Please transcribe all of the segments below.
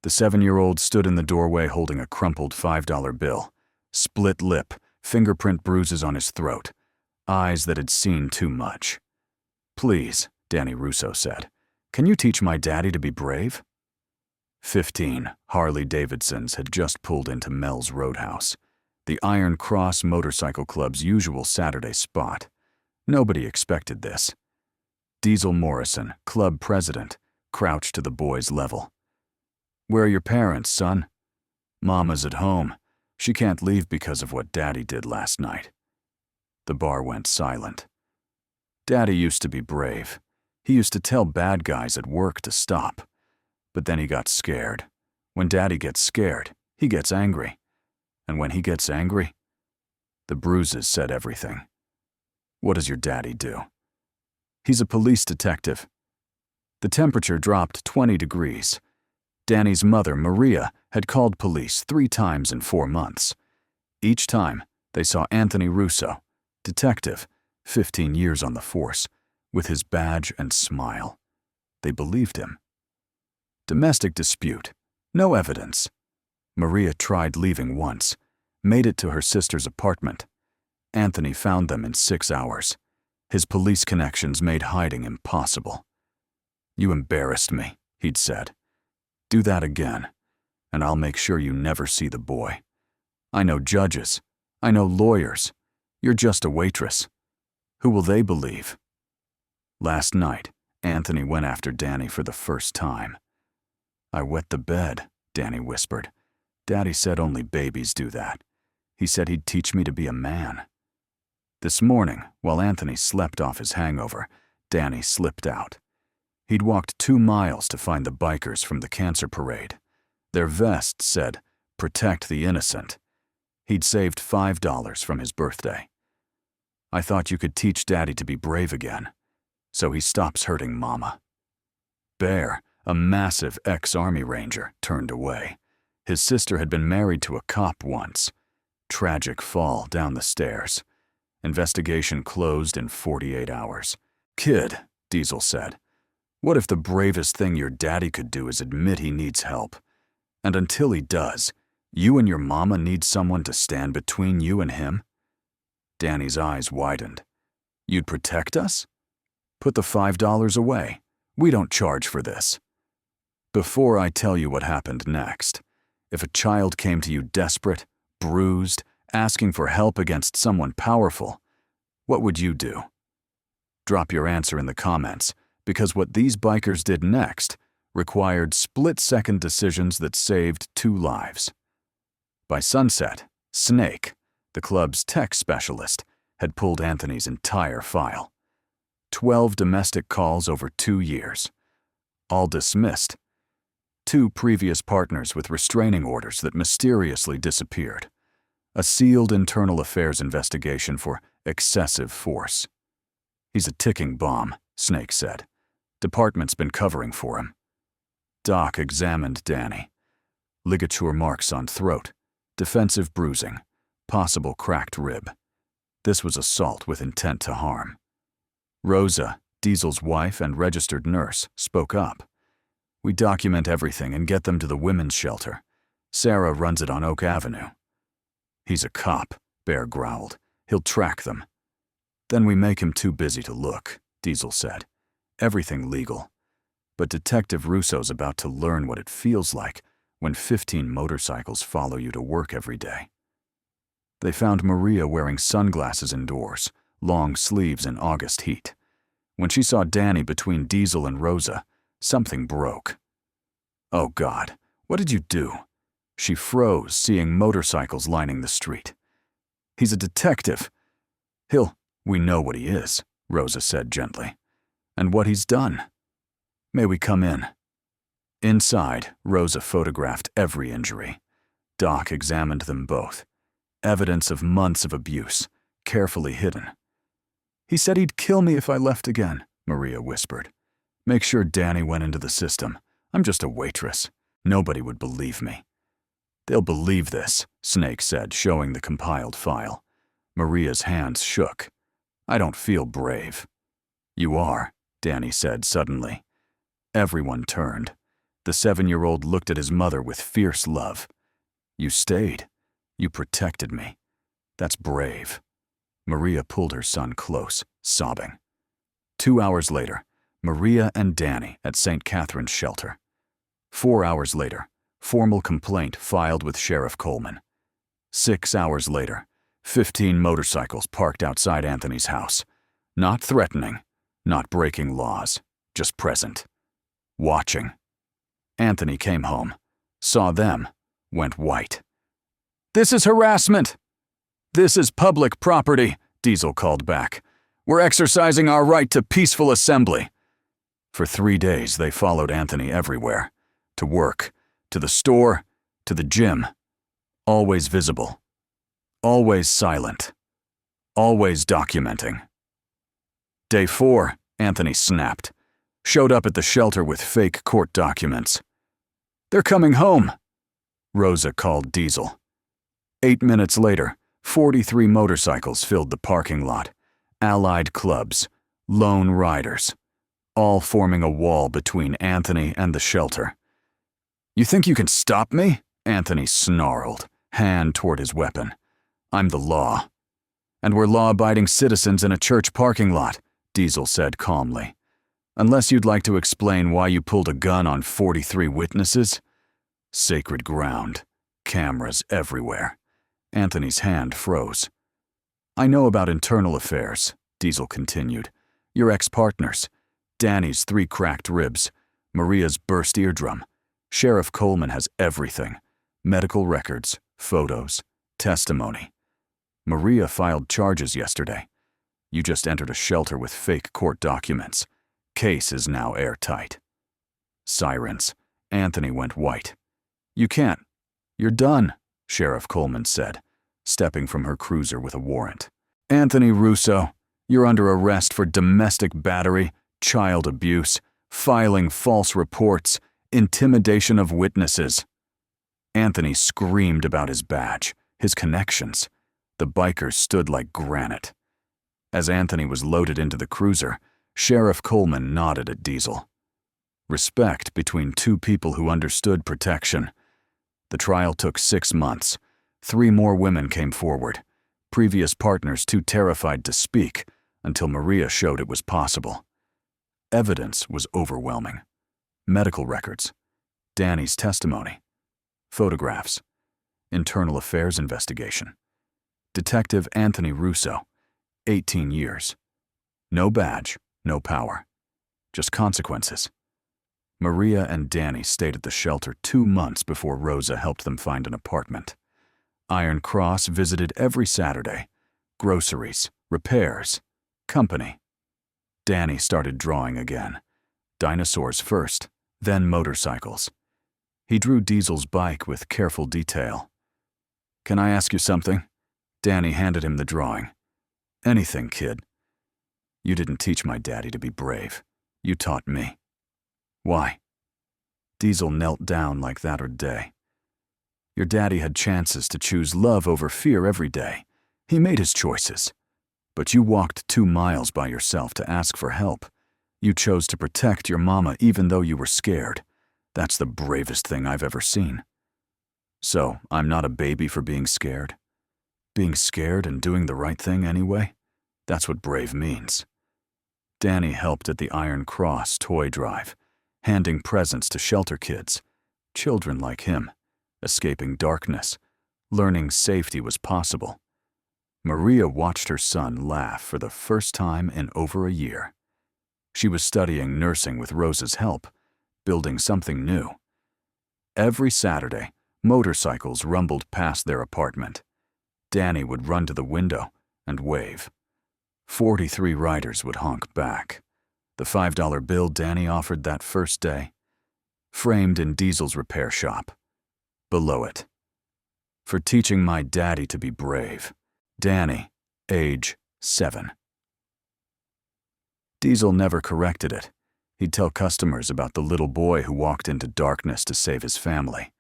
The 7-year-old stood in the doorway holding a crumpled $5 bill, split lip, fingerprint bruises on his throat, eyes that had seen too much. "Please," Danny Russo said, "can you teach my daddy to be brave?" 15 Harley Davidsons had just pulled into Mel's Roadhouse, the Iron Cross Motorcycle Club's usual Saturday spot. Nobody expected this. Diesel Morrison, club president, crouched to the boy's level. "Where are your parents, son?" "Mama's at home. She can't leave because of what Daddy did last night." The bar went silent. Daddy used to be brave. He used to tell bad guys at work to stop. But then he got scared. When Daddy gets scared, he gets angry. And when he gets angry, the bruises said everything. "What does your daddy do?" "He's a police detective." The temperature dropped 20 degrees. Danny's mother, Maria, had called police 3 times in 4 months. Each time, they saw Anthony Russo, detective, 15 years on the force, with his badge and smile. They believed him. Domestic dispute. No evidence. Maria tried leaving once, made it to her sister's apartment. Anthony found them in 6 hours. His police connections made hiding impossible. "You embarrassed me," he'd said. "Do that again, and I'll make sure you never see the boy. I know judges. I know lawyers. You're just a waitress. Who will they believe?" Last night, Anthony went after Danny for the first time. "I wet the bed," Danny whispered. "Daddy said only babies do that. He said he'd teach me to be a man." This morning, while Anthony slept off his hangover, Danny slipped out. He'd walked 2 miles to find the bikers from the cancer parade. Their vests said, "Protect the innocent." He'd saved $5 from his birthday. "I thought you could teach Daddy to be brave again, so he stops hurting Mama." Bear, a massive ex-Army Ranger, turned away. His sister had been married to a cop once. Tragic fall down the stairs. Investigation closed in 48 hours. "Kid," Diesel said, "what if the bravest thing your daddy could do is admit he needs help? And until he does, you and your mama need someone to stand between you and him?" Danny's eyes widened. "You'd protect us? Put the $5 away. We don't charge for this." "Before I tell you what happened next, if a child came to you desperate, bruised, asking for help against someone powerful, what would you do?" Drop your answer in the comments, because what these bikers did next required split-second decisions that saved 2 lives. By sunset, Snake, the club's tech specialist, had pulled Anthony's entire file. 12 domestic calls over 2 years. All dismissed. 2 previous partners with restraining orders that mysteriously disappeared. A sealed internal affairs investigation for excessive force. "He's a ticking bomb," Snake said. "Department's been covering for him." Doc examined Danny. Ligature marks on throat, defensive bruising, possible cracked rib. This was assault with intent to harm. Rosa, Diesel's wife and registered nurse, spoke up. "We document everything and get them to the women's shelter. Sarah runs it on Oak Avenue." "He's a cop," Bear growled. "He'll track them." "Then we make him too busy to look," Diesel said. "Everything legal. But Detective Russo's about to learn what it feels like when 15 motorcycles follow you to work every day." They found Maria wearing sunglasses indoors, long sleeves in August heat. When she saw Danny between Diesel and Rosa, something broke. "Oh God, what did you do?" She froze, seeing motorcycles lining the street. "He's a detective. We know what he is," Rosa said gently. "And what he's done. May we come in?" Inside, Rosa photographed every injury. Doc examined them both. Evidence of months of abuse, carefully hidden. "He said he'd kill me if I left again," Maria whispered. "Make sure Danny went into the system. I'm just a waitress. Nobody would believe me." "They'll believe this," Snake said, showing the compiled file. Maria's hands shook. "I don't feel brave." "You are," Danny said suddenly. Everyone turned. The 7-year-old looked at his mother with fierce love. You stayed. You protected me. That's brave. Maria pulled her son close, sobbing. 2 hours later, Maria and Danny at St. Catherine's shelter. 4 hours later, formal complaint filed with Sheriff Coleman. 6 hours later, 15 motorcycles parked outside Anthony's house. Not threatening, not breaking laws, just present. Watching. Anthony came home, saw them, went white. "This is harassment!" "This is public property," Diesel called back. "We're exercising our right to peaceful assembly." For 3 days, they followed Anthony everywhere. To work, to the store, to the gym. Always visible. Always silent. Always documenting. Day 4, Anthony snapped. Showed up at the shelter with fake court documents. "They're coming home," Rosa called Diesel. 8 minutes later, 43 motorcycles filled the parking lot. Allied clubs, lone riders, all forming a wall between Anthony and the shelter. "You think you can stop me?" Anthony snarled, hand toward his weapon. "I'm the law." "And we're law-abiding citizens in a church parking lot," Diesel said calmly. "Unless you'd like to explain why you pulled a gun on 43 witnesses." Sacred ground, cameras everywhere. Anthony's hand froze. "I know about internal affairs," Diesel continued. "Your ex-partners. Danny's 3 cracked ribs. Maria's burst eardrum. Sheriff Coleman has everything. Medical records, photos, testimony. Maria filed charges yesterday. You just entered a shelter with fake court documents. Case is now airtight." Sirens. Anthony went white. "You can't. You're done," Sheriff Coleman said, stepping from her cruiser with a warrant. "Anthony Russo, you're under arrest for domestic battery, child abuse, filing false reports, intimidation of witnesses." Anthony screamed about his badge, his connections. The bikers stood like granite. As Anthony was loaded into the cruiser, Sheriff Coleman nodded at Diesel. Respect between 2 people who understood protection. The trial took 6 months. 3 more women came forward, previous partners too terrified to speak until Maria showed it was possible. Evidence was overwhelming. Medical records, Danny's testimony, photographs, internal affairs investigation. Detective Anthony Russo, 18 years. No badge, no power, just consequences. Maria and Danny stayed at the shelter 2 months before Rosa helped them find an apartment. Iron Cross visited every Saturday. Groceries, repairs, company. Danny started drawing again. Dinosaurs first, then motorcycles. He drew Diesel's bike with careful detail. "Can I ask you something?" Danny handed him the drawing. "Anything, kid." "You didn't teach my daddy to be brave. You taught me." "Why?" Diesel knelt down like that or day. "Your daddy had chances to choose love over fear every day. He made his choices. But you walked 2 miles by yourself to ask for help. You chose to protect your mama even though you were scared. That's the bravest thing I've ever seen." "So, I'm not a baby for being scared? Being scared and doing the right thing anyway? That's what brave means." Danny helped at the Iron Cross toy drive, handing presents to shelter kids, children like him, escaping darkness, learning safety was possible. Maria watched her son laugh for the first time in over a year. She was studying nursing with Rosa's help, building something new. Every Saturday, motorcycles rumbled past their apartment. Danny would run to the window and wave. 43 riders would honk back. The $5 bill Danny offered that first day, framed in Diesel's repair shop. Below it, "For teaching my daddy to be brave. Danny, age 7. Diesel never corrected it. He'd tell customers about the little boy who walked into darkness to save his family.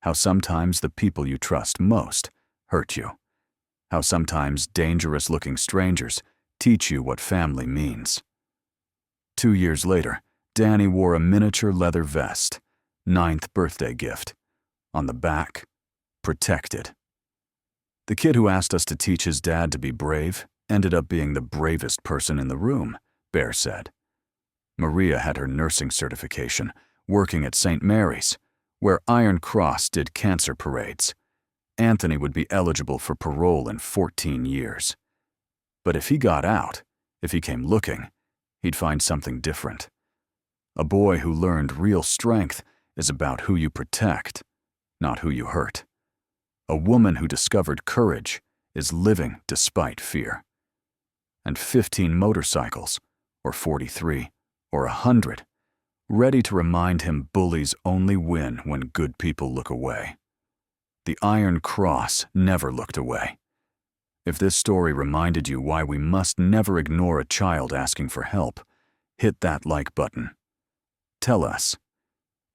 How sometimes the people you trust most hurt you. How sometimes dangerous-looking strangers teach you what family means. 2 years later, Danny wore a miniature leather vest. 9th birthday gift. On the back, protected. The kid who asked us to teach his dad to be brave ended up being the bravest person in the room, Bear said. Maria had her nursing certification, working at St. Mary's, where Iron Cross did cancer parades. Anthony would be eligible for parole in 14 years. But if he got out, if he came looking, he'd find something different. A boy who learned real strength is about who you protect, not who you hurt. A woman who discovered courage is living despite fear. And 15 motorcycles, or 43, or 100, ready to remind him bullies only win when good people look away. The Iron Cross never looked away. If this story reminded you why we must never ignore a child asking for help, hit that like button. Tell us,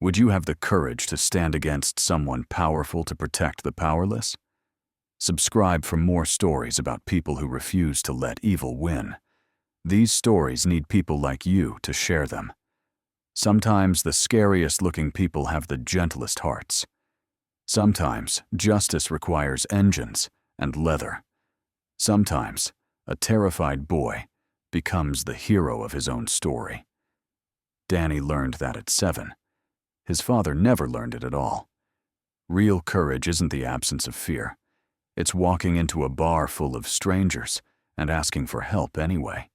would you have the courage to stand against someone powerful to protect the powerless? Subscribe for more stories about people who refuse to let evil win. These stories need people like you to share them. Sometimes the scariest-looking people have the gentlest hearts. Sometimes justice requires engines and leather. Sometimes a terrified boy becomes the hero of his own story. Danny learned that at 7. His father never learned it at all. Real courage isn't the absence of fear. It's walking into a bar full of strangers and asking for help anyway.